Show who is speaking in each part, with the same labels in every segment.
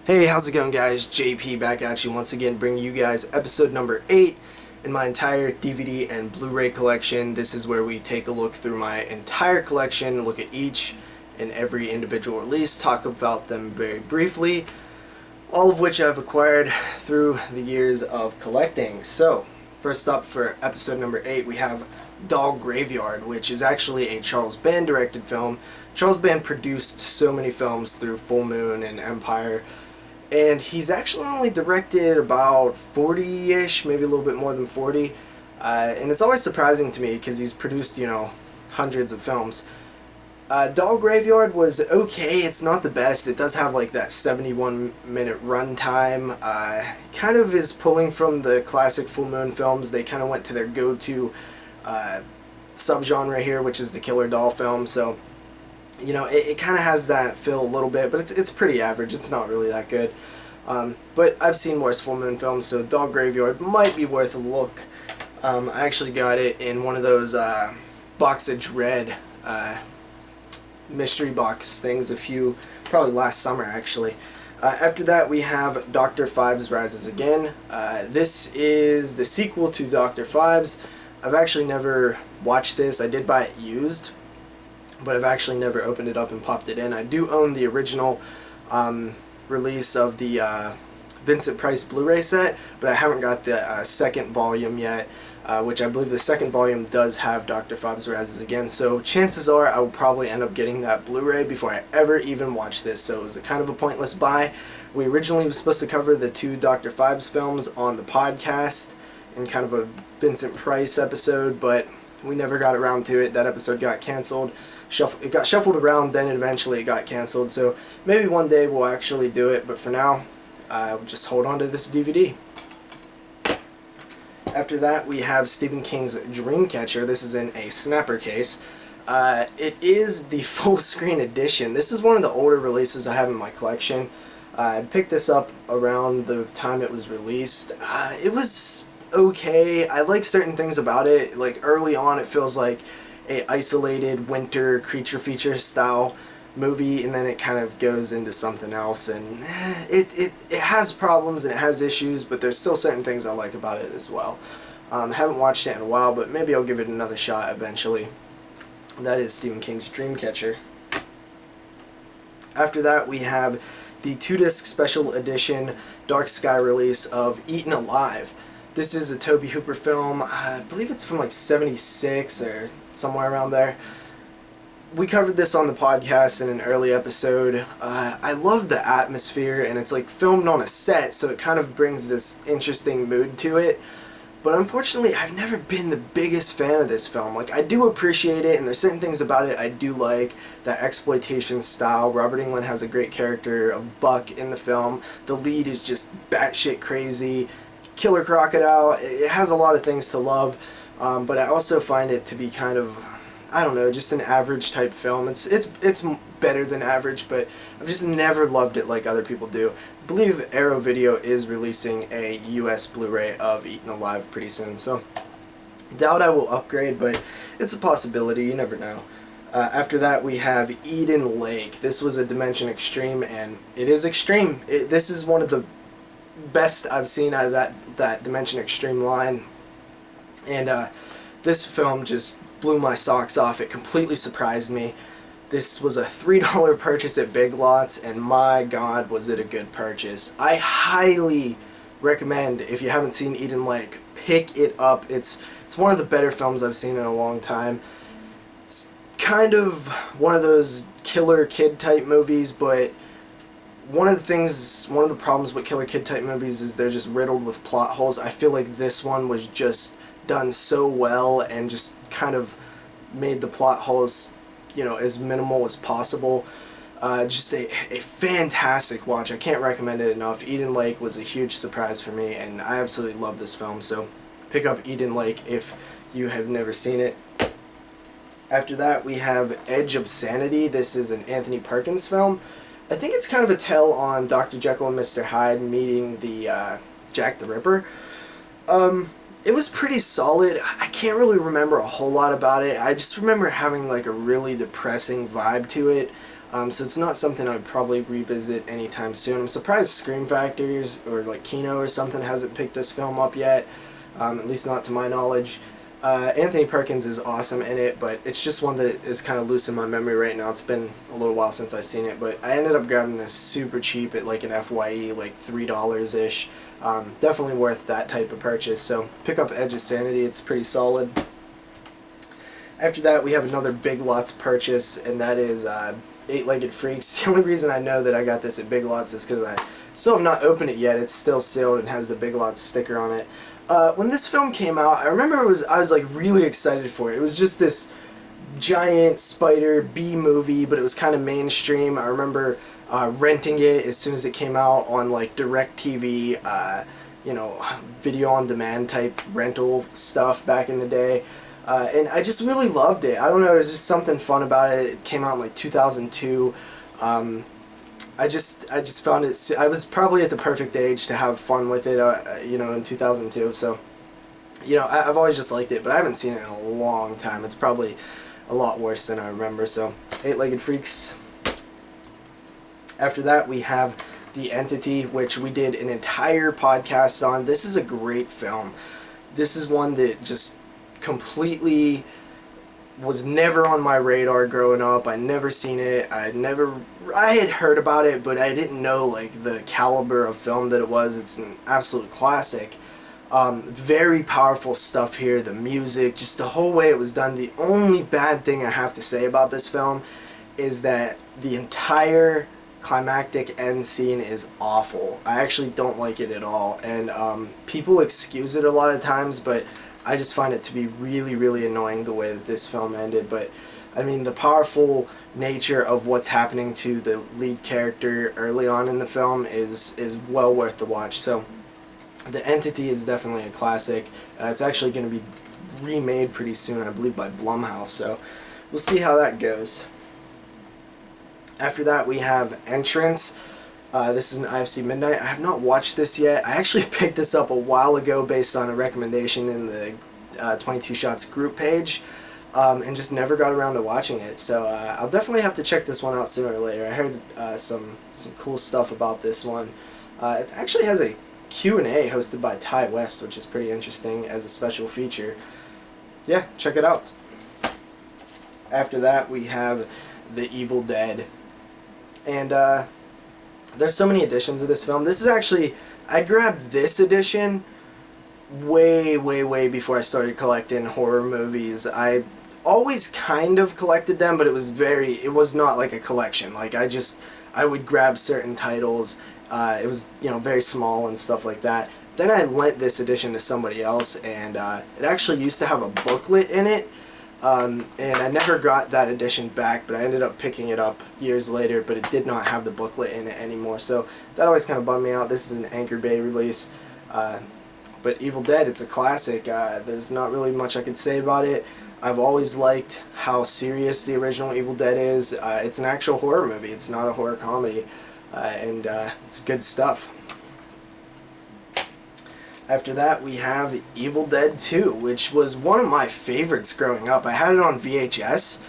Speaker 1: Hey, how's it going, guys? JP back at you once again, bringing you guys episode number 8 in my entire DVD and Blu-ray collection. This is where we take a look through my entire collection, look at each and every individual release, talk about them very briefly, all of which I've acquired through the years of collecting. So, first up for episode number 8, we have Dog Graveyard, which is actually a Charles Band directed film. Charles Band produced so many films through Full Moon and Empire, and he's actually only directed about 40-ish, maybe a little bit more than 40. And it's always surprising to me because he's produced, hundreds of films. Dog Graveyard was okay. It's not the best. It does have like that 71-minute runtime. Kind of is pulling from the classic Full Moon films. They kind of went to their go-to subgenre here, which is the killer doll film. So, it kind of has that feel a little bit, but it's pretty average. It's not really that good. But I've seen worse Full Moon films, so Dog Graveyard might be worth a look. I actually got it in one of those Box of Dread mystery box things probably last summer actually. After that we have Dr. Phibes Rises Again. This is the sequel to Dr. Phibes. I've actually never watched this. I did buy it used, but I've actually never opened it up and popped it in. I do own the original release of the Vincent Price Blu-ray set, but I haven't got the second volume yet, which I believe the second volume does have Dr. Phibes Rises Again, so chances are I will probably end up getting that Blu-ray before I ever even watch this, so it was kind of a pointless buy. We originally were supposed to cover the two Dr. Phibes films on the podcast in kind of a Vincent Price episode, but we never got around to it. That episode got canceled. It got shuffled around, then eventually it got canceled, so maybe one day we'll actually do it, but for now, I'll just hold on to this DVD. After that, we have Stephen King's Dreamcatcher. This is in a snapper case. It is the full screen edition. This is one of the older releases I have in my collection. I picked this up around the time it was released. It was okay. I like certain things about it. Like early on, it feels like a isolated winter creature feature style movie, and then it kind of goes into something else, and it has problems and it has issues, but there's still certain things I like about it as well. Haven't watched it in a while, but maybe I'll give it another shot eventually. That is Stephen King's Dreamcatcher. After that, we have the 2-disc special edition Dark Sky release of Eaten Alive. This is a Tobe Hooper film. I believe it's from like 76 or somewhere around there. We covered this on the podcast in an early episode. I love the atmosphere, and it's like filmed on a set, so it kind of brings this interesting mood to it. But unfortunately, I've never been the biggest fan of this film. Like, I do appreciate it, and there's certain things about it I do like. That exploitation style. Robert Englund has a great character of Buck in the film. The lead is just batshit crazy. Killer crocodile. It has a lot of things to love, but I also find it to be kind of, I don't know, just an average type film. It's better than average, but I've just never loved it like other people do. I believe Arrow Video is releasing a US Blu-ray of Eaten Alive pretty soon, so doubt I will upgrade, but it's a possibility. You never know. After that, we have Eden Lake. This was a Dimension Extreme, and it is extreme. This is one of the best I've seen out of that Dimension Extreme line, and this film just blew my socks off. It completely surprised me. This was a $3 purchase at Big Lots, and my god was it a good purchase. I highly recommend, if you haven't seen Eden Lake, pick it up. It's one of the better films I've seen in a long time. It's kind of one of those killer kid type movies, but one of the problems with killer kid type movies is they're just riddled with plot holes. I feel like this one was just done so well and just kind of made the plot holes, as minimal as possible. Just a fantastic watch. I can't recommend it enough. Eden Lake was a huge surprise for me, and I absolutely love this film, so pick up Eden Lake if you have never seen it. After that, we have Edge of Sanity. This is an Anthony Perkins film. I think it's kind of a tale on Dr. Jekyll and Mr. Hyde meeting the Jack the Ripper. It was pretty solid. I can't really remember a whole lot about it. I just remember having like a really depressing vibe to it. So it's not something I'd probably revisit anytime soon. I'm surprised Scream Factories or like Kino or something hasn't picked this film up yet, at least not to my knowledge. Anthony Perkins is awesome in it, but it's just one that is kind of loose in my memory right now. It's been a little while since I've seen it, but I ended up grabbing this super cheap at like an FYE, like $3-ish. Definitely worth that type of purchase. So pick up Edge of Sanity, it's pretty solid. After that, we have another Big Lots purchase, and that is Eight-Legged Freaks. The only reason I know that I got this at Big Lots is because I still have not opened it yet. It's still sealed and has the Big Lots sticker on it. When this film came out, I remember I was like really excited for it. It was just this giant spider B movie, but it was kind of mainstream. I remember renting it as soon as it came out on like DirecTV, you know, video on demand type rental stuff back in the day. And I just really loved it. I don't know, it was just something fun about it. It came out in like 2002. I just found it, I was probably at the perfect age to have fun with it, you know, in 2002. So, you know, I've always just liked it, but I haven't seen it in a long time. It's probably a lot worse than I remember. So, Eight-Legged Freaks. After that, we have The Entity, which we did an entire podcast on. This is a great film. This is one that just completely was never on my radar growing up. I never seen it. I had heard about it, but I didn't know like the caliber of film that it was. It's an absolute classic. Very powerful stuff here. The music, just the whole way it was done. The only bad thing I have to say about this film is that the entire climactic end scene is awful. I actually don't like it at all, and people excuse it a lot of times, but I just find it to be really, really annoying the way that this film ended. But I mean, the powerful nature of what's happening to the lead character early on in the film is well worth the watch. So The Entity is definitely a classic. It's actually going to be remade pretty soon, I believe, by Blumhouse, so we'll see how that goes. After that, we have Entrance. This is an IFC Midnight. I have not watched this yet. I actually picked this up a while ago based on a recommendation in the 22 Shots group page, and just never got around to watching it. So I'll definitely have to check this one out sooner or later. I heard some cool stuff about this one. It actually has a Q&A hosted by Ty West, which is pretty interesting as a special feature. Yeah, check it out. After that, we have The Evil Dead. And there's so many editions of this film. This is actually, I grabbed this edition way before I started collecting horror movies. I always kind of collected them, but it was not like a collection. Like I would grab certain titles. It was, you know, very small and stuff like that. Then I lent this edition to somebody else, and it actually used to have a booklet in it. And I never got that edition back, but I ended up picking it up years later, but it did not have the booklet in it anymore, so that always kind of bummed me out. This is an Anchor Bay release, but Evil Dead, it's a classic. There's not really much I could say about it. I've always liked how serious the original Evil Dead is. It's an actual horror movie, it's not a horror comedy, and it's good stuff. After that, we have Evil Dead 2, which was one of my favorites growing up. I had it on VHS,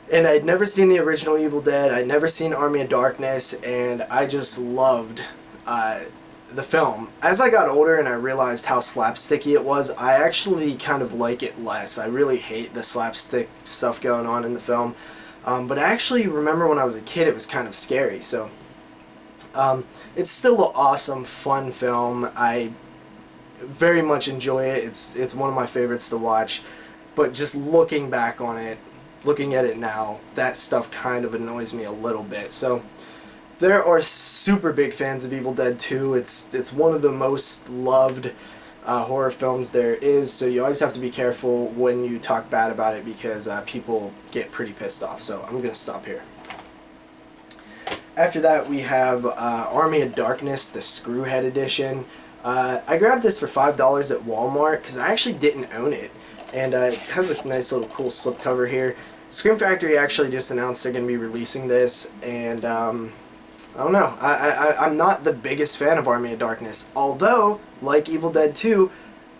Speaker 1: and I'd never seen the original Evil Dead. I'd never seen Army of Darkness, and I just loved the film. As I got older and I realized how slapsticky it was, I actually kind of like it less. I really hate the slapstick stuff going on in the film. But I actually remember when I was a kid, it was kind of scary. So it's still an awesome, fun film. I very much enjoy it. It's one of my favorites to watch, but just looking back on it, looking at it now, that stuff kind of annoys me a little bit. So there are super big fans of Evil Dead 2. It's one of the most loved horror films there is, so you always have to be careful when you talk bad about it, because people get pretty pissed off. So I'm gonna stop here. After that, we have Army of Darkness, the Screwhead edition. I grabbed this for $5 at Walmart because I actually didn't own it, and it has a nice little cool slipcover here. Scream Factory actually just announced they're going to be releasing this, and I don't know. I'm not the biggest fan of Army of Darkness, although, like Evil Dead 2,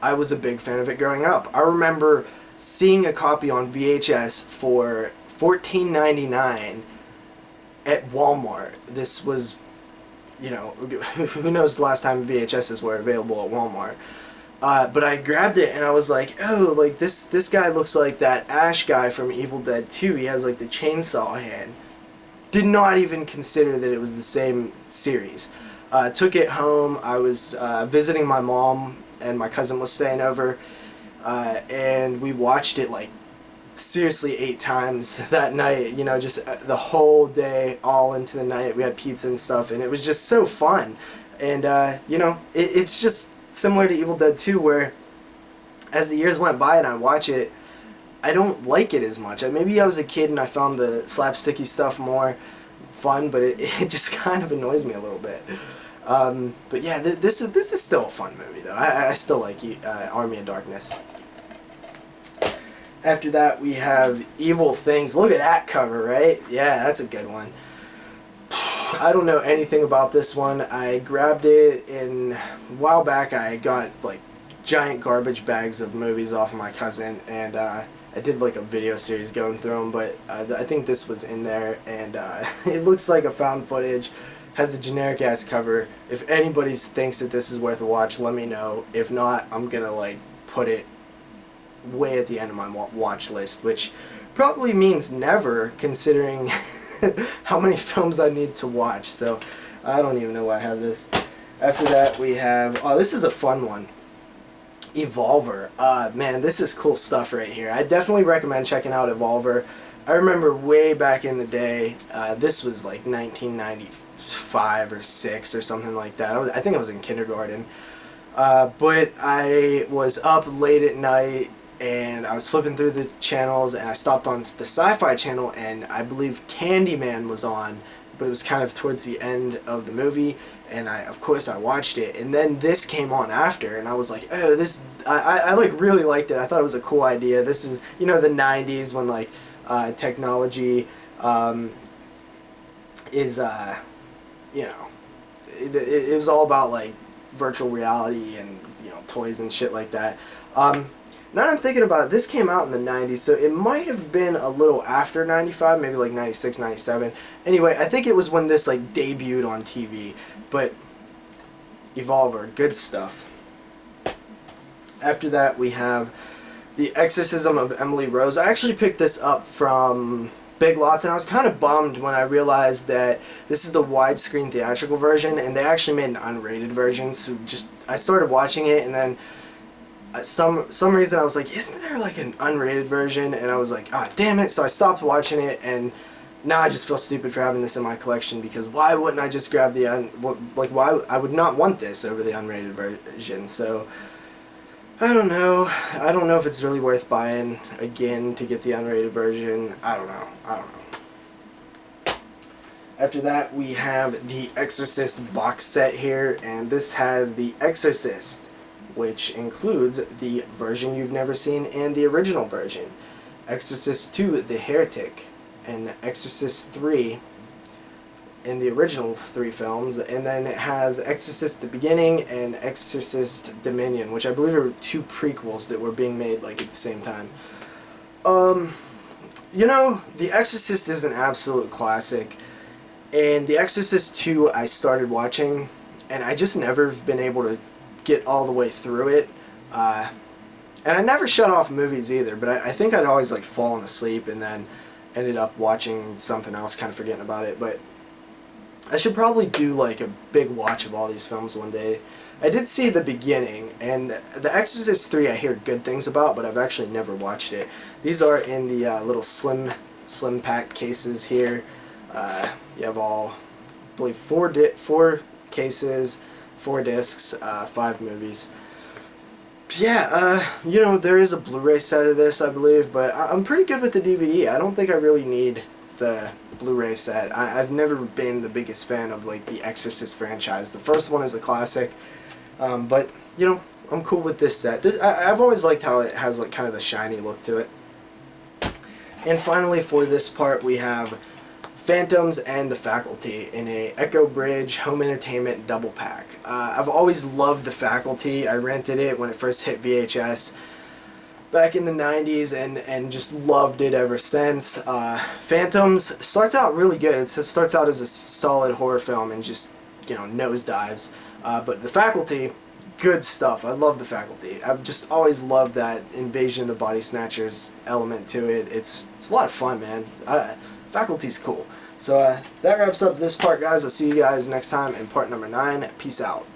Speaker 1: I was a big fan of it growing up. I remember seeing a copy on VHS for $14.99 at Walmart. This was, you know, who knows the last time VHSs were available at Walmart. But I grabbed it and I was like, oh, like this guy looks like that Ash guy from Evil Dead 2. He has like the chainsaw hand. Did not even consider that it was the same series. Took it home. I was visiting my mom and my cousin was staying over, and we watched it like seriously 8 times that night. You know, just the whole day, all into the night. We had pizza and stuff, and it was just so fun. And you know, it's just similar to Evil Dead 2, where as the years went by and I watch it, I don't like it as much. Maybe I was a kid and I found the slapsticky stuff more fun, but it just kind of annoys me a little bit. But yeah, this is still a fun movie though. I still like Army of Darkness. After that we have Evil Things. Look at that cover, right? Yeah, that's a good one. I don't know anything about this one. I grabbed it a while back. I got like giant garbage bags of movies off of my cousin, and I did like a video series going through them, but I think this was in there, and it looks like a found footage, has a generic ass cover. If anybody thinks that this is worth a watch, let me know. If not, I'm gonna like put it way at the end of my watch list, which probably means never, considering how many films I need to watch. So I don't even know why I have this. After that we have, oh, this is a fun one, Evolver. Man, this is cool stuff right here. I definitely recommend checking out Evolver. I remember way back in the day, this was like 1995 or 6 or something like that. I think I was in kindergarten. But I was up late at night and I was flipping through the channels and I stopped on the Sci-Fi channel, and I believe Candyman was on, but it was kind of towards the end of the movie, and of course I watched it, and then this came on after, and I was like, oh, this, I like really liked it. I thought it was a cool idea. This is, you know, the 90s when like technology is, you know, it was all about like virtual reality and, you know, toys and shit like that. Now that I'm thinking about it, this came out in the 90s, so it might have been a little after 95, maybe like 96, 97. Anyway, I think it was when this like debuted on TV, but Evolver, good stuff. After that, we have The Exorcism of Emily Rose. I actually picked this up from Big Lots, and I was kind of bummed when I realized that this is the widescreen theatrical version, and they actually made an unrated version, so I started watching it, and then some reason I was like, isn't there like an unrated version? And I was like, ah, damn it. So I stopped watching it, and now I just feel stupid for having this in my collection, because why wouldn't I just grab the why I would not want this over the unrated version? So I don't know if it's really worth buying again to get the unrated version. I don't know. After that, we have the Exorcist box set here, and this has The Exorcist, which includes the version you've never seen and the original version, Exorcist 2, The Heretic, and Exorcist 3 in the original 3 films, and then it has Exorcist the Beginning and Exorcist Dominion, which I believe are 2 prequels that were being made like at the same time. You know, The Exorcist is an absolute classic, and The Exorcist 2 I started watching, and I just never have been able to get all the way through it, and I never shut off movies either, but I think I'd always like fallen asleep and then ended up watching something else, kind of forgetting about it. But I should probably do like a big watch of all these films one day. I did see The Beginning, and The Exorcist 3 I hear good things about, but I've actually never watched it. These are in the little slim pack cases here. You have all, I believe, 4 cases, 4 discs, 5 movies. Yeah, you know, there is a Blu-ray set of this, I believe, but I'm pretty good with the DVD. I don't think I really need the Blu-ray set. I've never been the biggest fan of like the Exorcist franchise. The first one is a classic, but you know, I'm cool with this set. I've always liked how it has like kind of the shiny look to it. And finally, for this part, we have Phantoms and the Faculty in a Echo Bridge home entertainment double pack. I've always loved the Faculty. I rented it when it first hit VHS. back in the 90s and just loved it ever since. Phantoms starts out really good. It starts out as a solid horror film and just, you know, nosedives. But The Faculty, good stuff. I love The Faculty. I've just always loved that Invasion of the Body Snatchers element to it. It's a lot of fun, man. Faculty's cool. So that wraps up this part, guys. I'll see you guys next time in part number 9. Peace out.